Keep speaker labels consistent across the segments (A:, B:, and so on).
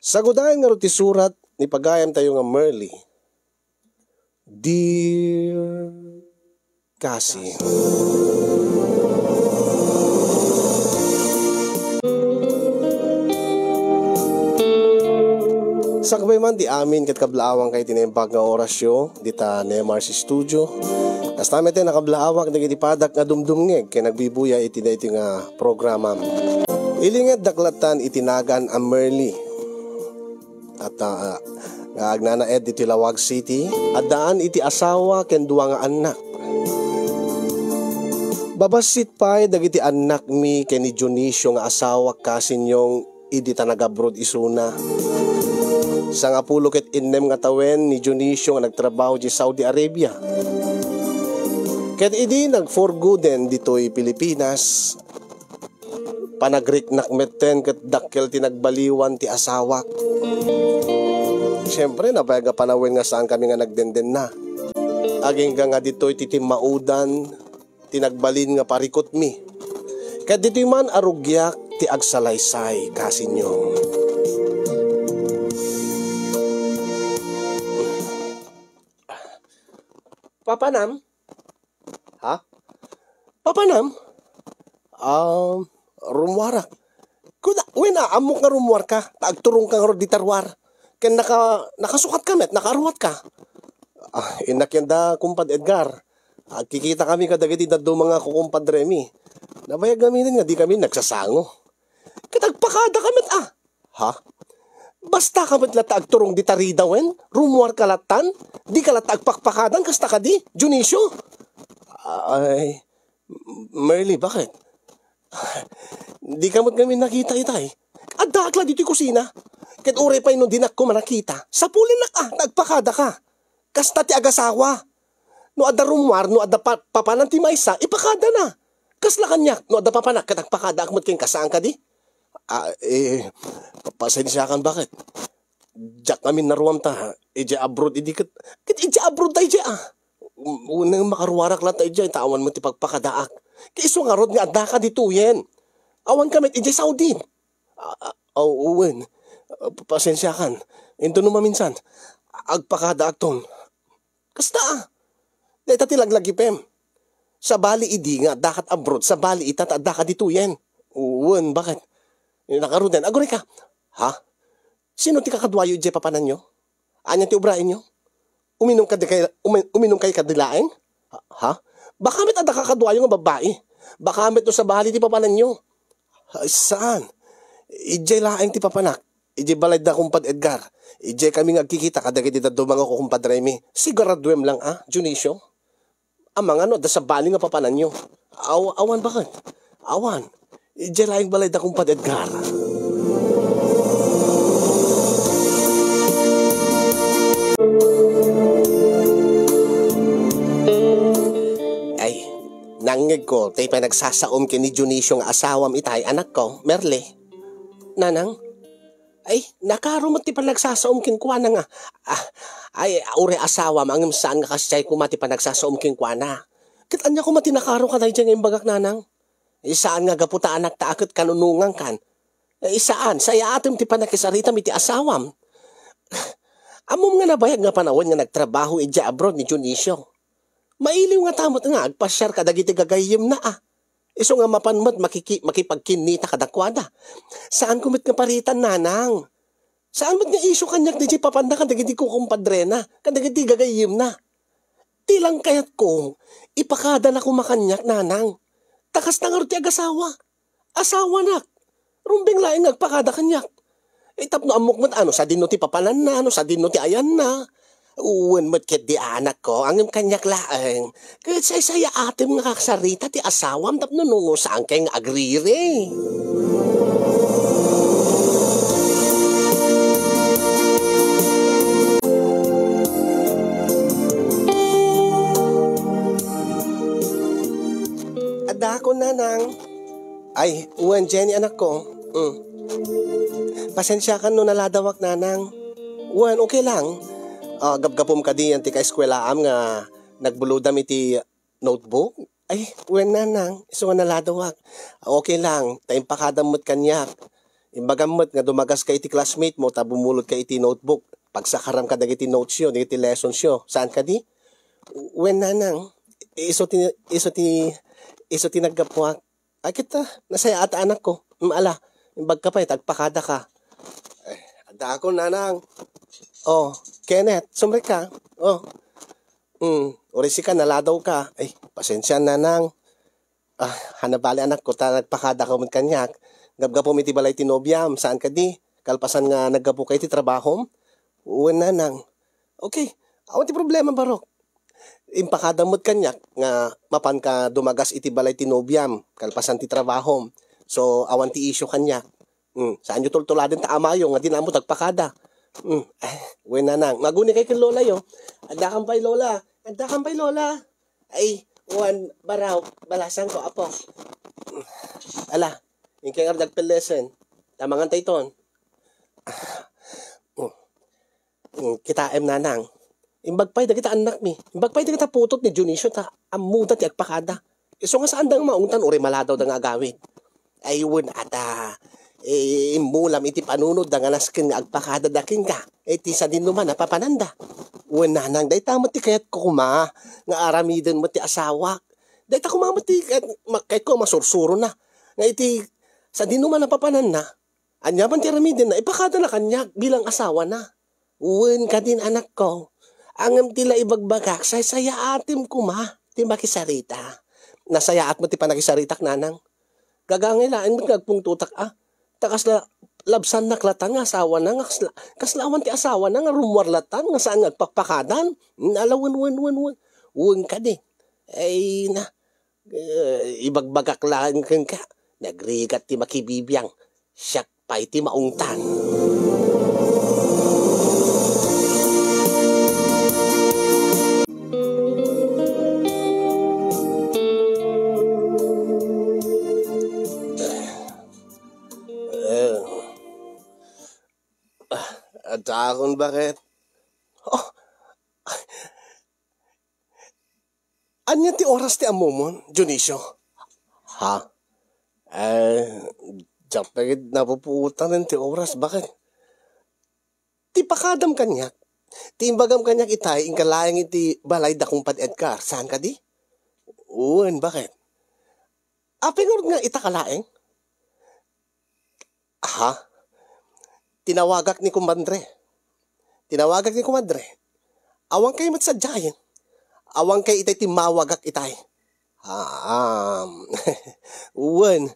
A: Sagudayan nga ti surat ni pagayam tayo nga Merly. Dear Cassie. Sakbay man di amin kat kablaawang kay tinembag nga orasyo dita Neymar si studio. Tas namin tayo nakablaawak na padak nga dumdumngeg kay nagbibuya iti da iti nga programa. Ilingad daklatan itinagan ang Merly. At nga agnanaed iti Lawag City at daan iti asawa ken duwa nga anak. Babasit pa'y dagiti anak mi ken ni Dionisio nga asawa kasinyong idi tanagabroad isuna. Sa nga pulo ket innem nga tawen ni Dionisio nga nagtrabaho di Saudi Arabia. Ket idi nagforguden ditoy Pilipinas. Panagrik nakmeten ket dakkel tinagbaliwan ti asawa. Siyempre napayaga panawin nga saan kami nga nagdenden na. Aging nga ditoy titimaudan tinagbalin nga parikot mi. Ket ditoy man arugyak ti agsalaysay kasinyong. Papanam? Ha? Papanam? Rumwarak. Kuda, wena, amok nga rumwar ka. Taagturong ka nga di tarwar. Ken nakasukat ka met, nakaruat ka. Inak yan da, kumpad Edgar. Kikita kami kadagiti da do mga kukumpad Remy. Nabayag gamitin nga, di kami nagsasango. Katagpakada ka met, Ha? Basta ka met lata agturong di taridawen? Rumwar ka latan? Di ka lata agpakpakadan, kasta ka di? Dionisio? Ay, Merly, bakit? Di ka mo't kami nakita itay. Adakla dito'y kusina. Ket ure pa ino dinak ko manakita. Sa pulin na nagpakada ka. Kasta ti agasawa. No ada rumwar, no ada papanan ti maysa, ipakada na. Kasla kanyak, no ada papanak, katagpakada akmat ken kasaan ka di? Pasensyakan bakit? Diyak kami naruam ta, ija abroad, ija abroad tayo ija Unang makaruwarak lang tayo ija, tawan mo ti pagpakadaak. Kaiso nga rod nga adaka dituyen. Awan kami, ija Saudi. Uwen, pasensyakan. Ito naman minsan, agpakadaak ton. Kasta dahil tatilaglagi pem. Sa bali idi nga, dakat abroad, sa bali itat adaka dituyen. Uwen, bakit? Nakaruden, agore ka. Ha? Sino ti kakadwayo ije papanan nyo? Anya ti ubrain nyo? Uminom kay kadilaeng? Ha? Baka met ada kakadwayo nga babae. Baka met no sa bahali ti papanan nyo. Saan? Ije laeng ti papanak. Ije balay da kumpad Edgar. Ije kami nga kikita kadagiti da do mga kumpad Remy. Siguraduem lang Dionisio. Amang ano, da sa bali nga papanan nyo. Awan bakit? Awan. Ije laeng balay da kumpad Edgar. Ay, nangig ko, tayo pa nagsasaom kin ni Dionisio nga asawam itay, anak ko, Merly. Nanang? Ay, nakarumat ti pa nagsasaom kin kwa na nga. Ay, ure asawam, ang saan nga kasiyay kumati pa nagsasaom kin kwa na. Kitanya kumati nakaro ka tayo dyan ngayong bagak, nanang. Isaan nga gaputa anak taakot kanunungan kan. Isaan, saya atim ti pa nakisarita mi ti asawam. Amom nga nabayag nga panawon nga nagtrabaho ija abroad ni Dionisio. Mailiw nga tamot nga, agpasyar ka dagiti gagayim na Iso nga mapanmat makipagkinita kadakwada. Saan kumit nga paritan, nanang? Saan mat nga iso kanyak di papanda ka dagiti kukumpadre na, kadagiti gagayim na. Tilang kayat ko, ipakada na kumakanyak, nanang. Takas na nga ti agasawa. Asawa nak. Rumbing laing agpakada kanyak. Tapno amok mat sa dinno ti papanan na, sa dinno ti ayan na. Uwan mo't ket di anak ko, ang kanyak laeng. Kahit saya atim nga kaksarita ti asawam, tapno nungo saan kayong agrire. Ada ko, nanang. Ay, uwan, Jenny, anak ko. Pasensya ka no naladawak, nanang. Uwan, okay lang. Gabgapom ka di yan ti ka-eskwelaam nga nagbulodam iti notebook. Ay, uwan, nanang. Iso nga naladawak. Okay lang. Tayong pakadamot kanyak. Imbagamot nga dumagas ka iti classmate mo, ta bumulot ka iti notebook. Pagsakaram ka dagiti notes yo, dagiti lessons yo. Saan ka di? When nanang, iso ti naggapuak. Ay kita, nasaya ata anak ko. Maala, imbag ka pa, tagpakada ka. Ay, ada ako nanang. Oh, Kenneth, sumre ka. Oh, orisi ka, naladaw ka. Ay, pasensya nanang. Hanabali anak ko, nagpakada ka mo kanyak. Gabgapo iti balay tinobyam, saan ka di? Kalpasan nga naggapo ka iti trabaho? Uwan nanang. Okay, awan ti problema barok. Impakada mo't kanyak nga mapan ka dumagas iti balay tinobyam, kalpasan ti trabaho. So, awan ti isyo kanyak. Saan nyo tultuladin ta amayo nga di na mo tagpakada. Uwan nanang. Maguni kay kin lola yo. Anda kang pay lola. Anda kang pay lola. Ay, uwan baraw, balasan ko apo. Ala, yung kaya nagpilesen. Tamangan tayo ton. Kita nanang. Imbagpay da kita anak mi. Imbagpay da kita putot ni Dionisio ta amuda ti agpakada. Iso nga saan dang maungtan uri maladaw da nga agawid. Ayun ata. Imulam iti panunod da nga naskin nga agpakada da king ka. Ti sa din naman napapananda. Uwan nanang day tamot ti kayat ko kuma nga aramiden mo ti asawa. Day ta kumamot ti kahit ko masursuro na. Nga iti sa din naman napapananda. Anyaman ti aramiden na ipakada na kanya bilang asawa na. Uwan ka din anak ko. Angam tila ibagbagak, saya atim kuma, ti makisarita. Nasayaat mo ti panakisaritak nanang. Gagangilaan mo nagpungtutak takas la labsan na klatan nga asawa na nga kaslawan ti asawa na nga rumwarlatan nga saan nagpakpakadan. Nalawan. Uwan ka din. Ay na, ibagbagak lang ka. Nagrigat ti makibibiyang. Siyak pa iti maungtan. At akon bakit? Anya ti oras ti amomon, Dionisio? Ha? Diyak pagid napupuutan ng ti oras. Bakit? Ti pakadam kanyak. Ti imbagam kanyak itay, ingkalayang iti balay da kumpad Edgar. Saan ka di? Uwan, bakit? Apinurod nga itakalaeng? Ha? Tinawagak ni kumadre. Awang kayo matsadyayin. Awang kayo itay timawagak itay. Uwan.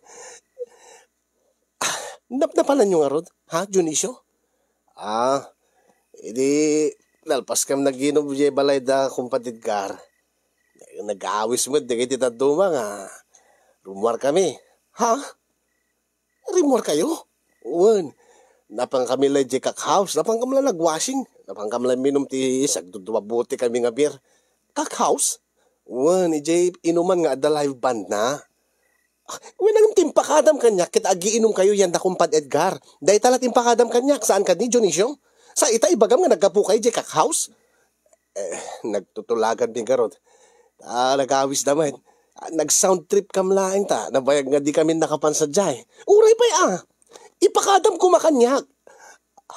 A: Napnapalan nyo nga rod? Ha, Dionisio? Hindi, nalpas kam naginom jay balay da kumpatidgar. Nag-aawis mo, di kayo titaduma nga. Rumor kami. Ha? Rumor kayo? Uwan. Napang kami lang jay kakhouse. Napang kami lang nagwashing. Napang kami lang minum ti sagdudumabuti kami nga beer. Kakhouse? Uwan, jay inuman nga ada live band na. Uwan, ang timpakadam kanyak. Kita agiinom kayo yan da kumpad Edgar. Dahil tala timpakadam kanyak. Saan ka ni, Dionisio? Sa ita ibagam nga nagkapu kayo jay kakhouse? Nagtutulagan din karot. Nag-awis naman. Nag-sound trip kam laing ta. Nabayag nga di kami nakapansadyay. Uray pa ipakadam ko makanyak.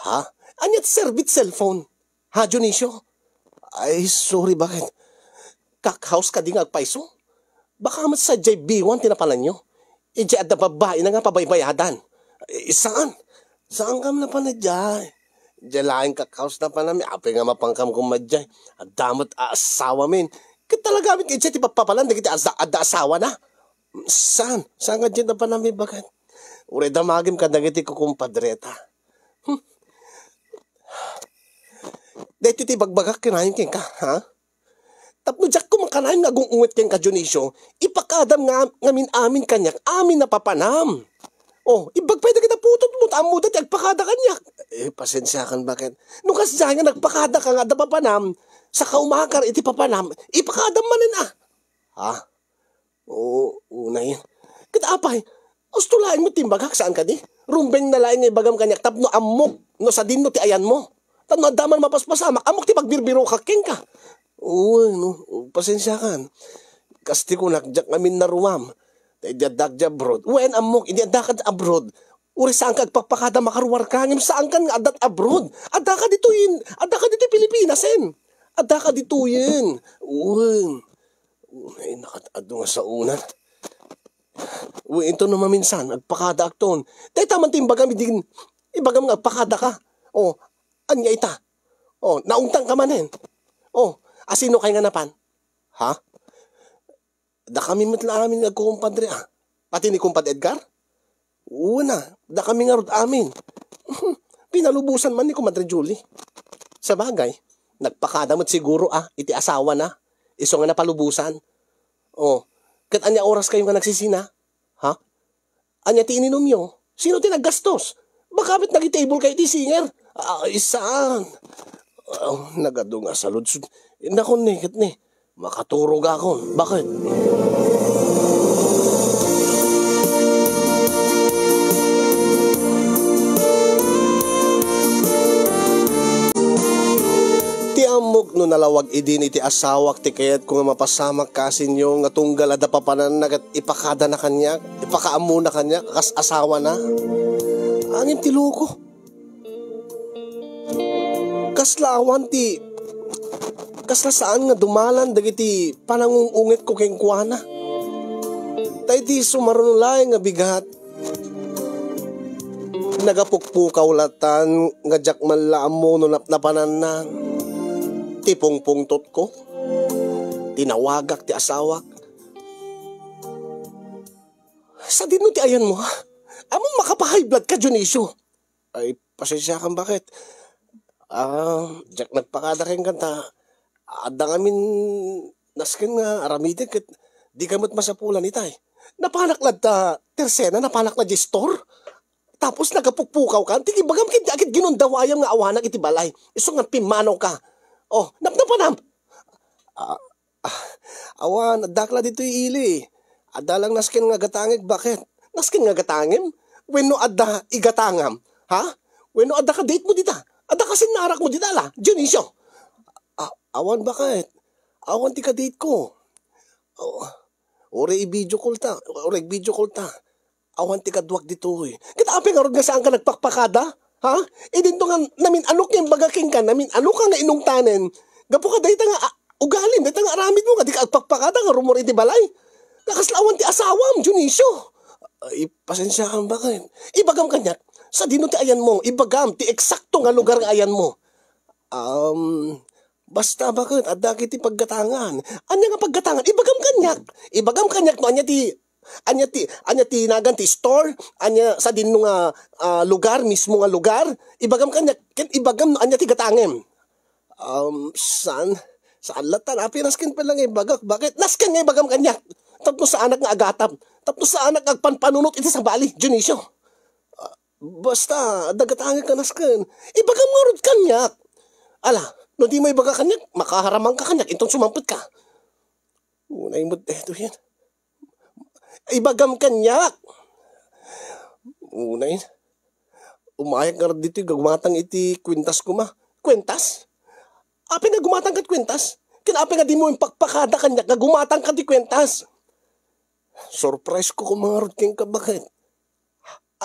A: Ha? Anyat servit cellphone. Ha, Dionisio? Ay, sorry, bakit? Kakhouse ka di nga agpaiso? Baka mat sa JB1 tinapalan nyo. Ije at babae na nga pabaybayadan. Saan? Saan kam na panadjay? Diyan laing kakhouse na pa namin. Ape nga mapangkam kumadjay. At damot asawa min. Talaga amin kaya ti papapalan. Dagiti ada asawa na. Saan? Saan nga dyan na pa namin bakit? Ure damagim ka dagiti kukumpadreta. Dito ti bagbagak kinahin king ka, ha? Tapno jak ko makanahin nga gungungot king ka, Dionisio. Ipakadam nga ngamin amin kanyak. Amin na papanam. Ibagpay na kita putot mo. Tamo dati agpakada kanyak. Pasensya kan bakit? Nung kasya nga nagpakada ka nga da papanam. Sa kaumakar iti papanam. Ipakadam manin Ha? Una yun. Kita apay. Ustulain mo timbagak saan ka di? Rumbeng na laing nga ibagam kanyak tapno amok no sa dinno ti ayan mo. Tapno adaman mapaspasamak amok ti pagbirbiro kaking ka. Pasensya kan. Kasti ko nakjak ngamin naruwam. Idi adak abroad. Wen amok idi adak abroad. Uri saan ka agpapakada makaruwar ka, ngem saan ka nga adat abroad. Ada ka dito Pilipinas en. Ada ka dito yin. Uy, nakatado nga sa una. Uy, ito naman minsan, agpakada akton. Dahil taman timbagam, ibagam nga agpakada ka. Oh, anya ita. Oh, naungtang ka man en. Oh, asino kay nga napan? Ha? Da kami matla amin nagkukumpadre ah. Pati ni Kumpad Edgar? Una, da kami nga rod amin. Pinalubusan man ni Kumadre Julie. Sa bagay, nagpakadamot siguro iti asawa na. Iso nga napalubusan. Oh, kat anya oras kayo nga nagsisina? Ha? Anya ti ininom nyo? Sino ti naggastos? Bakapit nag-table kayo ti singer? Isaan? Nagado nga sa ludsud. Naku ni, kat ni. Makaturog ako. Bakit? Amok no nalawag idin iti asawak ti kayat kung mapasamak kasin yung nga tunggal ada papanan nagat ipakada na kanya, ipakaamu na kanya, kas asawa na. Angin ti loko. Kaslawan ti, kasla saan nga dumalan dagiti panangungungit ko keng kuana. Tay ti sumarunulay nga bigat. Nagapukpukaw latan nga jak man laamo no napanan na. Tipong pungtot ko. Tinawagak ti asawak. Sa dino ti ayan mo ha? Among makapahay blood ka, Dionisio. Ay, pasensya kang bakit? Jack nagpakada kayong kanta. Ada ngamin naskin nga aramide kat di kamot masapulan itay. Napanaklad ta tersena, napanaklad di store. Tapos nagapukpukaw ka. Tigibagam kiti agad ginundawayang nga awanak iti balay. Iso nga pimanaw ka. Oh, napnapanam. Awan, adakla dito ili. Ada lang naskin nga gatangig, bakit? Naskin nga gatangim? Wenno adda igatangam? Ha? Wenno adda ka date mo dita? Adda ka sinarak mo dita la? Dionisio. Awan bakit? Awan ti ka date ko. Ore i-video call ta. Awan ti ka duwag dito eh. Kita api nga rod nga saan ka nagpakpakada? Ha? Dito nga, namin ano kayong bagaking ka, namin ano ka nga inungtanen, gapo ka dahita nga, ugalin, dahita nga aramid mo nga, di ka agpakpakada nga rumor iti balay. Nakaslawan ti asawam, Dionisio. Pasensya kang bakit? Ibagam kanyak, sa dino ti ayan mo, ibagam, ti eksakto nga lugar nga ayan mo. Basta bakit, adda kiti paggatangan. Anya nga paggatangan, ibagam kanyak, no, anya ti nagan ti store, anya sa din nga lugar, mismo nga lugar, ibagam kanya, ibagam no anya ti gatangem. Saan latan, naskin pa lang ibagak, bakit? Naskin nga ibagam kanya, tapno sa anak nga agatap, tapno sa anak agpanpanunot iti sa bali, Dionisio. Basta, dagatangem ka naskin, ibagam nga rod kanya. Ala, no di mo ibagak kanya, makaharamang ka kanya, itong sumampot ka. Unay mo, eto yan. Ibagam kanyak. Unay. Umayak nga dito gumatang iti kwintas ko ma. Kwintas? Api nga gumatang kat kwintas? Kinapi nga di mo yung pakpakada kanyak nga gumatang kat ti kwintas. Surprise ko kumangarod keng kabakit.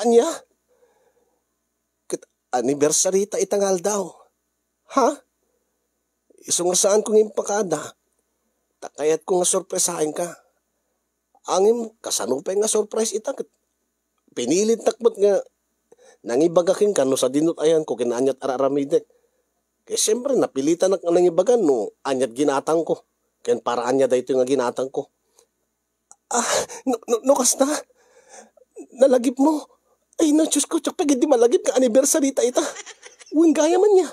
A: Anya? Anniversary ta itangal daw. Ha? Iso nga saan kong impakada? Takayat ko nga surpresahin ka. Angin, kasanupay nga surprise itak. Pinilit takbot nga nangibagakin ka no sa dinot ayan ko kinaanyat araramide. Kaya siyempre napilitan na nangibagan no anyat ginatang ko. Kaya para anya da ito nga ginatang ko. No kasta? Nalagip mo? Ay no, Diyos ko, tsak pagid di malagip ka anniversary ta ita. Uwing gaya man niya.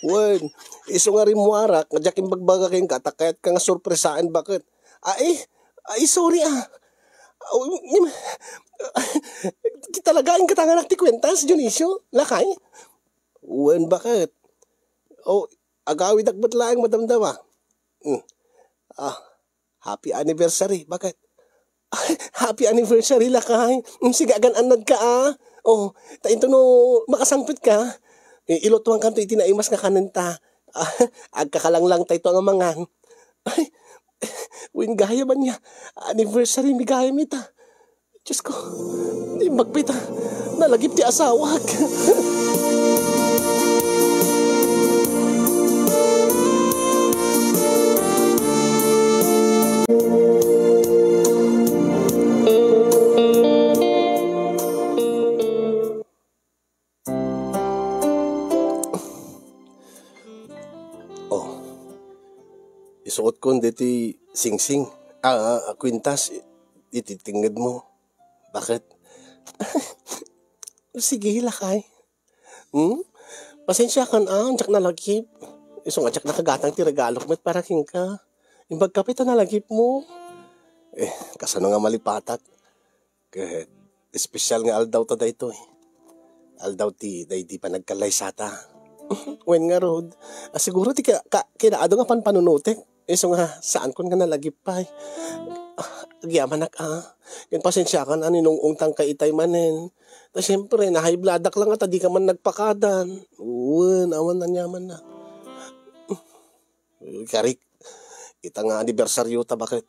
A: Wen, iso nga rin muarak, nga jaking bagbagakin ka, takayat ka nga surpresaan bakit? Ay, sorry Talagaan katanganak ti kwentas, Dionisio? Lakay? Uwan, bakit? Agawid akbat lang madamdama. Happy anniversary. Bakit? Happy anniversary, lakay. Sige, agan-anad ka tainto no makasangpit ka. Ilotwang kanto itinaimas nga kanenta. Agkakalanglang tayo ang mangan. Win gaya man niya. Anniversary mi gaya mita. Diyos ko, di magpita. Nalagip ti asawag. Oh, isuot ko diti singsing. Kwintas, ititingad mo. Bakit? Sige, lakay. Pasensya ka na, tsak nalagip. Isong atsak nakagatang ti regalok met para king ka. Imbag kapit nalagip mo. Kasano nga malipatat. Kahit, espesyal nga aldaw ta da ito eh. Aldaw ti, da di pa nagkalay sata. Wen nga rod. Siguro ti kinaado nga panunutik. Iso nga, saan kon nga nalagip pa eh. Agyaman Yan pasensya ka na ninong ungtang kaitay manen. Ta siyempre, na high blood lang at di ka man nagpakadan. Uwan, awan na nyaman na. Ikarik, ita nga anibersaryo ta bakit?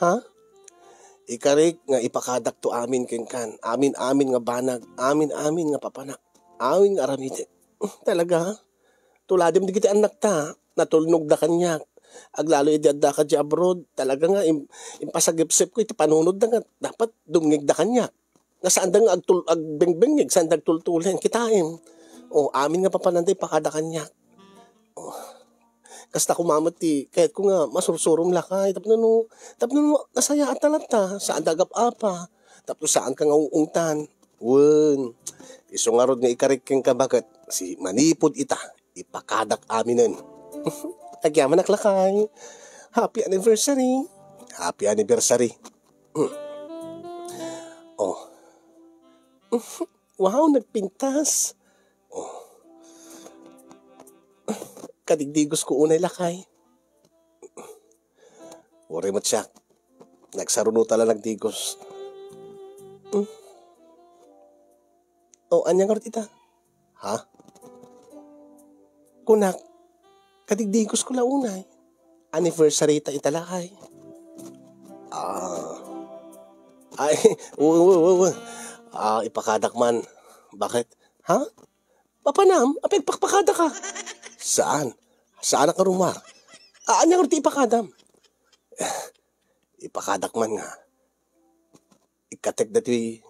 A: Ha? Ikarik nga ipakadak to amin kenkan. Amin nga banag. Amin nga papanak. Amin nga aramite. Talaga? Tuladim di kita anak ta. Natulnog da kanyak. Aglalo idadda ka di abroad. Talaga nga, impasagipsip ko iti panunod na nga. Dapat dumngig da kanya. Nasaan da nga agbengbengig, saan da agtultulen, kitain. Amin nga papananday pakada kanya. Kasta kumamot ti, kahit ko nga masursurom lakay. Tapos nasaya at talata. Saan da agap-apa. Tapos saan ka nga uungtan. Wen, iso nga rod nga ikariking ka bakit? Si manipod ita, ipakadak aminin. Agyaman naklakay. Happy anniversary. Happy anniversary. Wow, nagpintas. Kadigdigos ko unay lakay. Uri mo't siya. Nagsaruno tala nagdigos. Anyang karot ita? Ha? Kunak. Kadigdigos ko launay. Anniversary ta italakay. Ipakadak man. Bakit? Ha? Papanam? Apigpakpakada ka. Saan? Saan ang karumar? Anyang roti ipakadam? Ipakadak man nga. Ikatek dati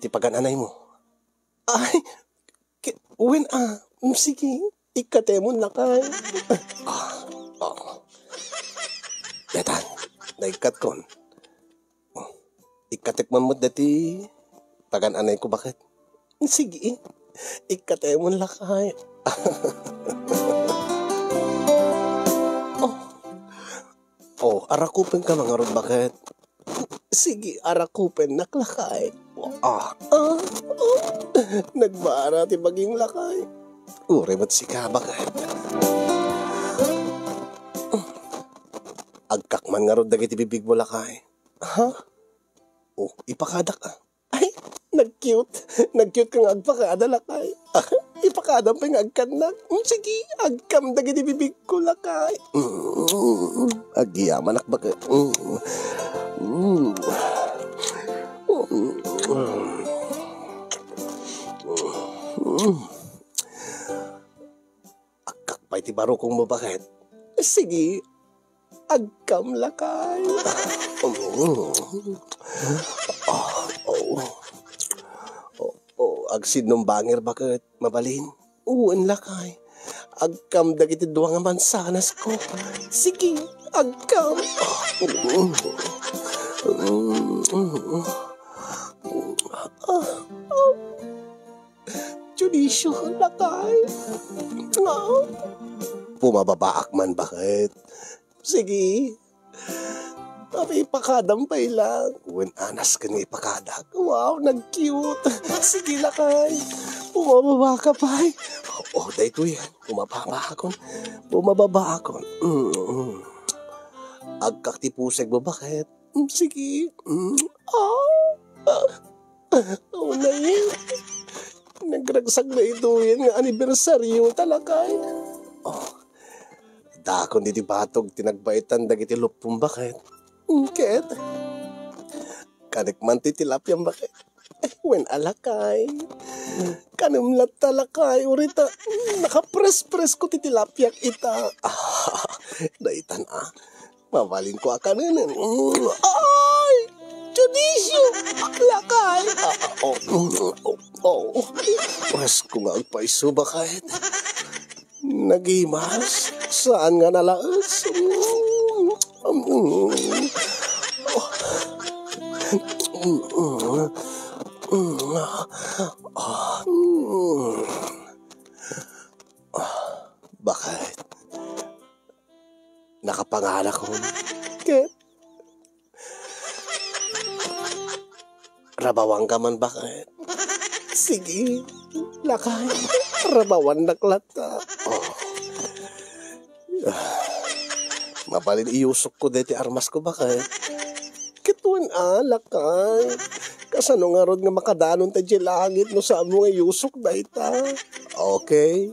A: pagananay mo. Sige, ikatemon na kay. Letan, naikat kon. Ikatekman mo dati pagananay ko bakit? Sige, ikatemon na kay. Arakupen ka mga rod bakit? Sige, arakupen naklakay. Nagbara ti baging lakay. Uri mo't sika bakit? Agkakman nga rod dagiti bibig mo lakay. Ha? Ipakadak ka. Ay, nag-cute. Nag-cute kang agpakada lakay. Ipakadam pa yung agkanak. Sige, agkam dagiti bibig ko lakay. Agyaman bakit? Agkakpay ti baro kong mo bakit? Sige, agkam lakay. Agsid nung bangir bakit? Mabalin? Uwan lakay. Agkam dagiti duwang nga mansanas ko. Sige, agkam. Junisyo lakay. Pumababaak man bakit? Sige. Ipakadam pa ilang. When anas ka nga ipakadak. Wow, nag-cute. Sige lakay. Pumababa ka pa. Dahito yan. Pumababa akon. Agkaktipuseg mo bakit? Sige. Na yun. Nagragsag na ito yan nga anibersaryo talakay. Dakon di batog tinagbaitan dagiti lupong bakit? Ket? Kanik man ti tilapia bakit? Wen alakay. Kanumlat talakay. Urita, nakapres-pres ko ti tilapia ita. Daitan Mabalin ko akanin. Ay! Judisyo! Lakay! Pres ko nga agpaiso bakit? Nagimas? Saan nga nalaas? Bakit? Nakapanganak ko. Ket? Rabawang ka man bakit? Sige, lakay. Rabawan naklata. Mabalin iusok ko deti armas ko bakit? Kituan lakay. Kasano nga rod nga makadanon ta di langit no sa mo nga iusok da ita. Okay.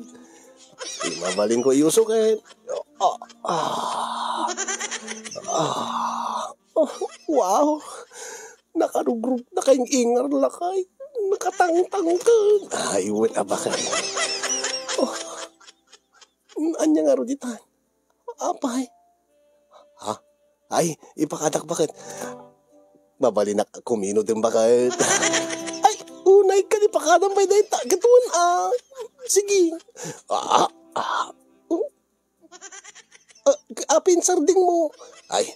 A: Mabalin ko iusok wow. Nakarugrug na kayong ingar lakay. Nakatangtang ka. Ay, wait bakit? Anya nga rod itan? Apay. Ha? Ay, ipakadak bakit? Babali na kumino din bakit? Ay, unay ka ni pakadang bay na ita. Gatuan sige. Apin sarding mo. Ay,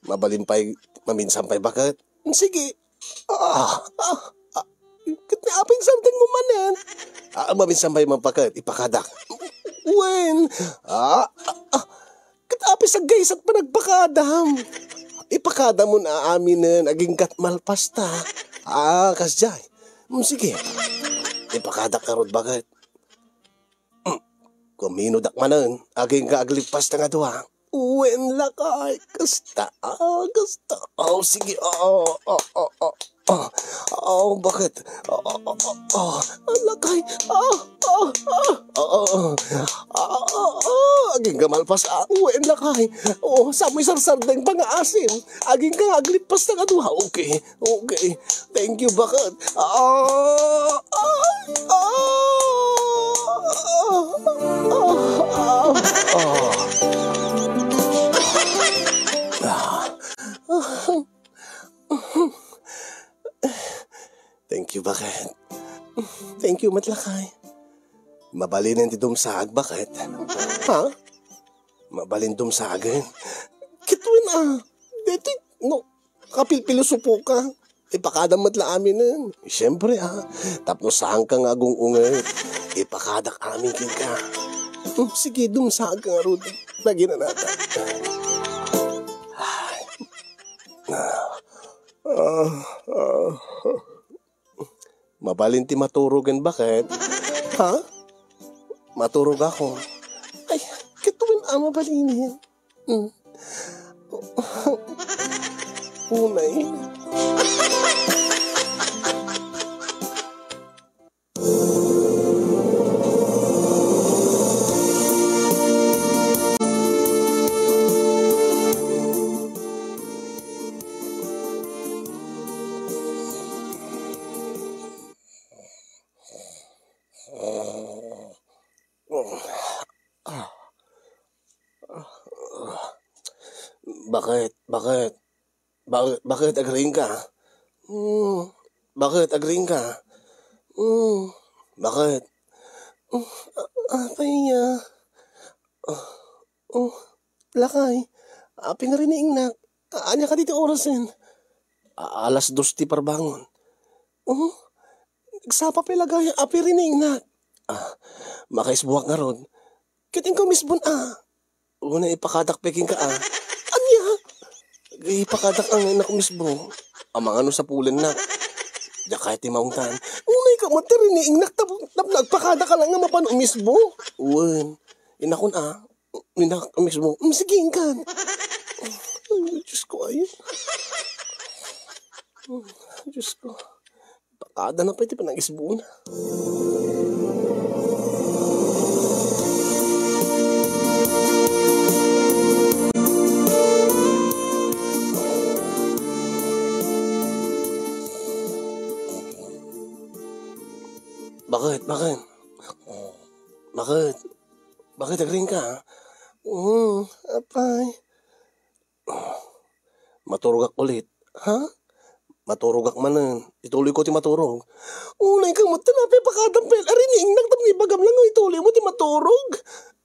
A: mabalimpay, maminsampay bakit? Sige. Apin sarding mo manen. Maminsampay man bakit? Ipakadak. Wen. Katapi sa guys at panagpakadam. Ipakadam mo na aminin aging katmalpasta. Kasjay. Sige. Ipakadak ka rod bakit? Kumino dak manan, aging kaaglipas na nga doha. Wen lakay, kasta. Sige. Bakit? Lakay. Aging gamalpas. Wen lakay. Samoy sarsardeng pang-aasin. Aging kaaglipas na nga doha. Okay. Thank you, bakit? Thank you, bakit? Thank you, matlakay. Mabalin ti dumsag, bakit? Ha? Mabalin dumsagin? Kituin Dito, no, kapilpilusupo ka. Ipakadam matla amin nun. Siyempre tapos saan ka nga ungay. Ipakadak amin ka. Sige, dumsag ka nga ron. Lagi na natin. Mabalin ti maturugan bakit? Ha? Maturog ako. Ay, kituin mabalinin. Unay. Bakit agring ka? Bakit agring ka? Bakit? Pahiya. Lakay. Pinarinig na. Anya ka dito orasin. Alas 2 ti parbangon. Nagsapa pilagay. Pirinig na. Makaisbuwak nga ron. Kiting ko misbon Una ipakadak peking ka Anya? Ipakadak ang inak misbo. Amang ano sa pulan na. Diya kahit imaungtan. Unay ka matirinig na. Nagpakadak ka lang nga mapano misbo. Uwan. Inakon Inak misbo. Sige kan. Diyos ko ayun. Diyos ko. Pakada na pa iti panag-isbo na. Bakit? Bakit? Bakit? Bakit nagring ka? Apay. Maturugak ulit. Ha? Maturugak manan. Ituloy ko ti maturog. Unay kang matanapi pakadampel. Arining nagtam ni bagam lang ituloy mo ti maturog.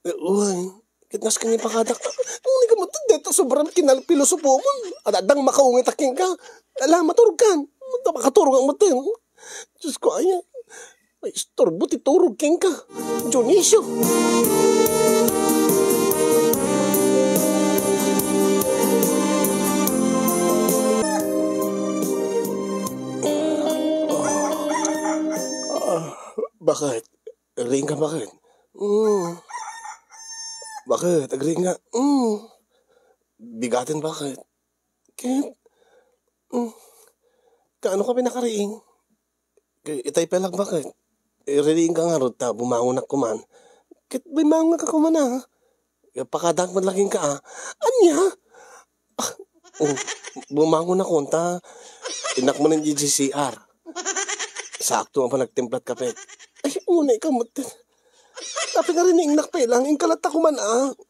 A: Uy. Kitnas kang ipakadak. Unay kang matanapi. Sobrang kinalpilosopo mo. At adang makaungit aking ka. Alam, maturog kan. Makaturog ang matin. Diyos ko, ayan. May istorbo ti turog king ka. Dionisio. Bakit? Agring ka bakit? Bakit? Agring ka? Bigatin bakit? Kit? Kaano ka pinakariing? Itay pelag bakit? Riliing ka nga ron ta, bumangon na kuman. Kit bumangon ka kuman ha? Pakadag madlaging ka Anya? Bumangon na konta. Inak mo ng GGCR. Sakto nga pa nagtimplat kapit. Ay, unay ka matin. Tapi nga rin ingnak pa lang, ingkalata ko man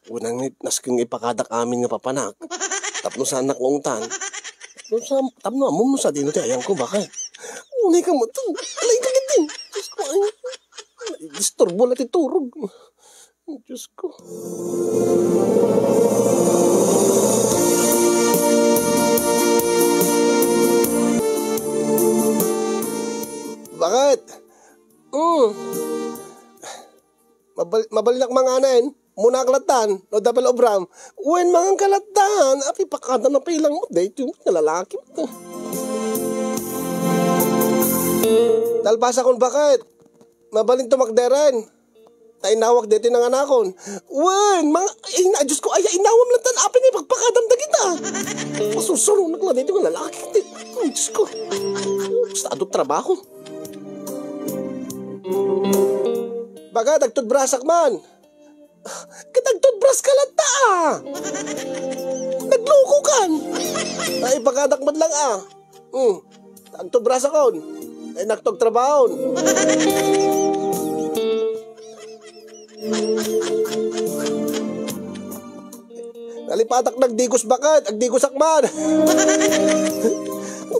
A: Unang nasking ipakadak amin nga papanak. Tapno sa anak mong tan. Tapno mo sa dino ti ayang ko, bakit? Unay ka matin. Alay ka gitin. Diyos ko, ay. Disturbo na titurog. Diyos ko. Bakit? Mabalinak mga anan, muna kalatan, no double obram. Uwen mga kalatan, api pakada na pilang mo, dahil yung nalalaki mo. Talbasa kon bakit? Mabaling tumakderen. Tay nawag dito ng anakon. Uwen, mga, Diyos ko, ay, inawam lang tan, api nga pagpakadam na kita. Masusunod na dito ng lalaki. Diyos ko, basta adot trabaho. Baga, nagtutbrasak man. Kitagtutbras ka lang ta Nagloko kan. Ay, pagkadak man lang Nagtutbras akon. Ay, nagtugtrabahon. Nalipatak nagdigos bakit? Agdigos akman.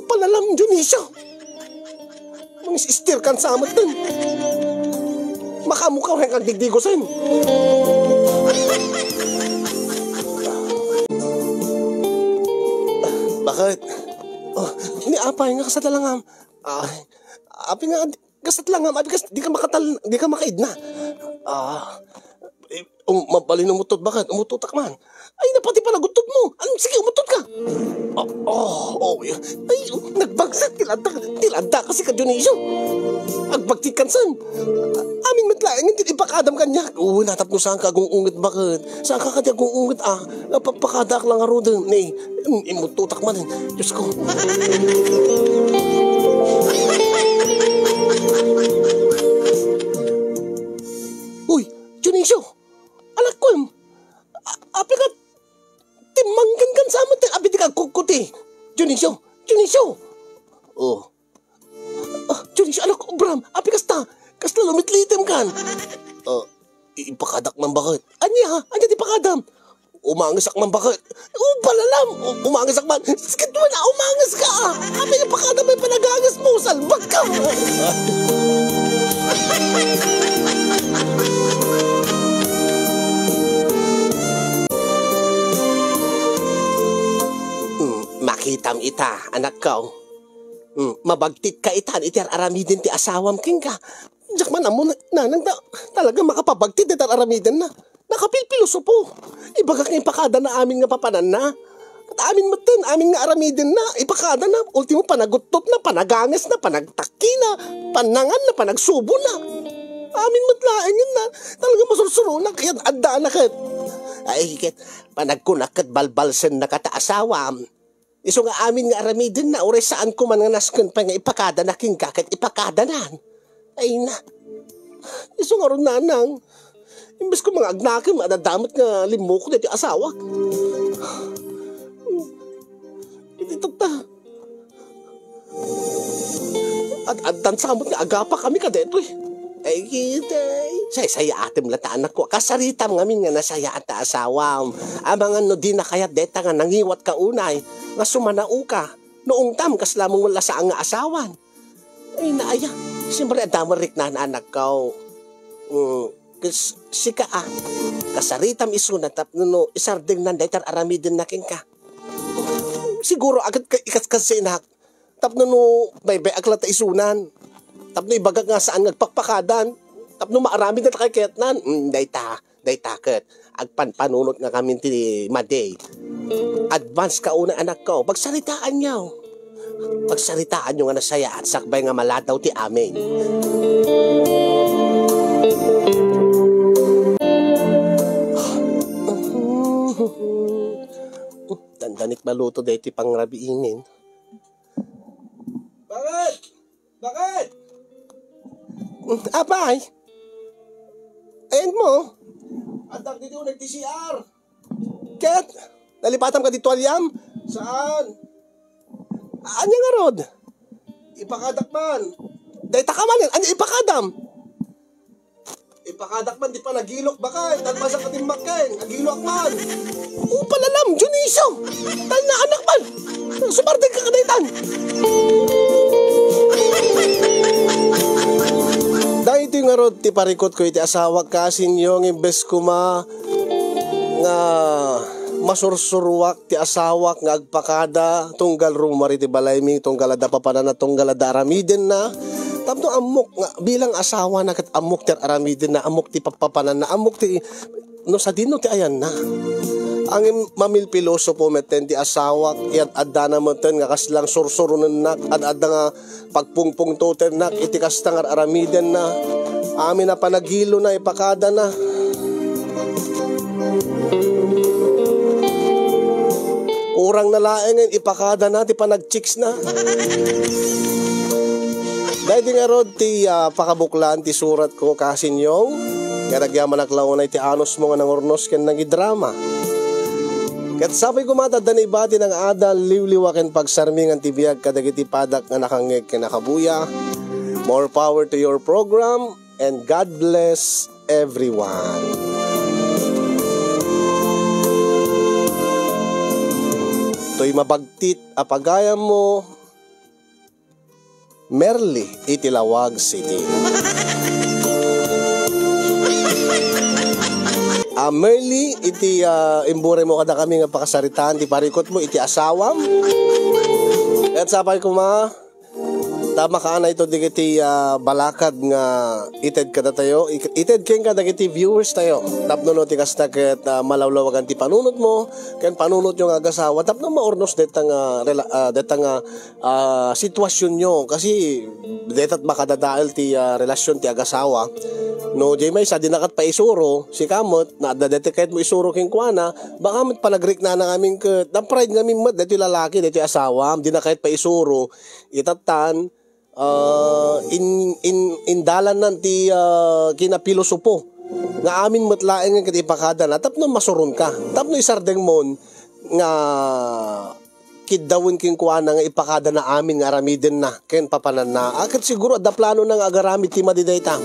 A: Palalam Dionisio. Mga isistir kan sa amat din. Makamukha rin kang digdigosin. Bakit? Ini apay nga kasat langam. Api nga kasat langam. Api kas di ka makaidna. Mabalin umutot bakit? Umutotak man. Ay, napati pala gutot mo. Sige, umutot ka. Ay, nagbagsat. Tilanda kasi ka, Dionisio. Agbagtit kansan. Aming matlaing, hindi ipakadam kanya. Natap mo saan ka kung ungit bakit? Saan ka kanya kung ungit Pakadak lang aro din. Nay, imututak man. Diyos ko. Uy, Dionisio. Alak ko yun. Api ka, timanggan kan sa amin. Api di ka kukuti. Dionisio. Dionisio, alak ko, Bram. Api kasta lumitlitim kan. Ipakadak man bakit? Anya ipakadam. Umangisak man bakit? Palalam. Umangisak man. Sakit mo na, umangis ka Api ipakadam may panagagas mo. Salbag ka. Makitam ita, anak ko. Mabagtit ka itan, itar aramidin ti asawam king ka. Diyak man amo nanang talaga makapabagtit itar aramidin na. Nakapilpiloso po. Ibagak nga ipakada na amin nga papanan na. At amin matan, amin nga aramidin na. Ipakada na, ultimo panagutot na, panagangas na, panagtaki na, panangan na, panagsubo na. Amin matlain yun na. Talaga masursuro na, kaya adaan na kat. Ay, higit, panagkunak at balbalsen na kataasawam. Iso nga amin nga aramidin na, oray saan ko man nga naskan pa nga ipakada na king kakit ipakada na. Ay na. Iso nga ron nanang. Imbes ko mga agnakim, adadamat nga limok na iti asawa. Iti tata. At samot nga agapa kami kadeto Ay, kitay. Saya atim lata anak ko. Kasaritam ngamin nga nasaya at asawam. Amang ano di na kaya deta nga nangiwat ka unay. Nga sumanao ka. Noong tam kas lamang wala sa ang asawan. Ay naaya. Siyempre adamarik na anak ko. Sika kasaritam isunat tap no isarding nan daytar aramidin nakin ka. Siguro agad ikas kasinak. Tap no may aklat isunan. Tapno ibagag nga saan nagpakpakadan. Tapno maarami na takikit nan. Dayta ket. Agpanpanunot nga kami ti Maday. Advance ka una anak ko. Pagsalitaan nyo. Pagsalitaan nyo nga nasaya at sakbay nga malataw ti amin. Tandanik maluto dahi ti pangrabiinin. Bakit? Bakit? Apay? Ayan mo. Antak dito nag-TCR. Ket, nalipatan ka dito alyam? Saan? Anya nga rod? Ipakadakman. Dahil takaman, anya ipakadam? Ipakadakman, di pa nagilok bakay. Talpasa ka din makeng, nagilok man. Palalam, Junisyo. Tal na anak man. Sumarting ka kadaitan. Dahil ito yung nga ti parikot ko iti asawa kasin yung imbes kuma nga masursurwak ti asawak nga agpakada tunggal rumari ti balaymi tunggal ada papanana tunggal ada aramiden na tapno amok nga bilang asawa na kat amok ti aramiden na amok ti papapanan na amok ti no sa dino ti ayan na ang mamil pilosopo meten ti asawak iat adda na meten nga kaslang sursurunan nak adda nga pagpungpung toten nak iti kastangar aramiden na amin na panagilo na ipakada na kurang na laeng ipakada na ti panagchicks na dahil di nga rod ti pakabuklan ti surat ko kasinyong kaya nagyaman naklaunay ti anos mo nga nangurnos ken nagidrama. Ket sabay kumatad na ibati ng adal liwliwaken pagsarmingan ti biyag kadagiti padak nga nakangeg ken nakabuya. More power to your program and God bless everyone. To'y mabagtit apagayam mo Merly Itilawag City. Merly, iti imbure mo kada kami nga pakasaritaan, ti parikot mo, iti asawam. At sapay ko tama ka na ito digiti balakad nga ited kada tayo. Ited ken kada digiti viewers tayo. Tapno no ti kasta ket malawlawagan ti panunot mo, ken panunot yung agasawa. Tapno maornos detang sitwasyon nyo kasi detat makadadael ti relasyon ti agasawa. No, jay may sa dinakat pa isuro, si kamot, na dadeteket mo isuro king kuana, baka mat panagrik na aming ket, na pride nga mat, dito lalaki, dito asawa, dinakait pa isuro, itatan, indalan nan ti kinapilosopo, nga amin matlaeng nga kiti ipakada na, tapno masurun ka, tapno isardeng mon, nga kidawin king kuana nga ipakada na amin nga aramiden na, ken papanan na, akit siguro da plano nang agaramid ti madidayta.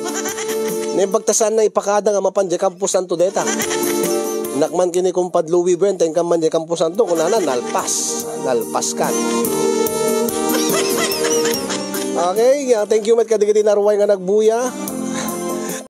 A: Nempagtasan na ipakada nga mapanje kampusan to deta. Nakman kini kumpad Louis Benten kaman di kampusan to kunana nalpas kan. Okay, thank you mat kadigiti narway nga nagbuya.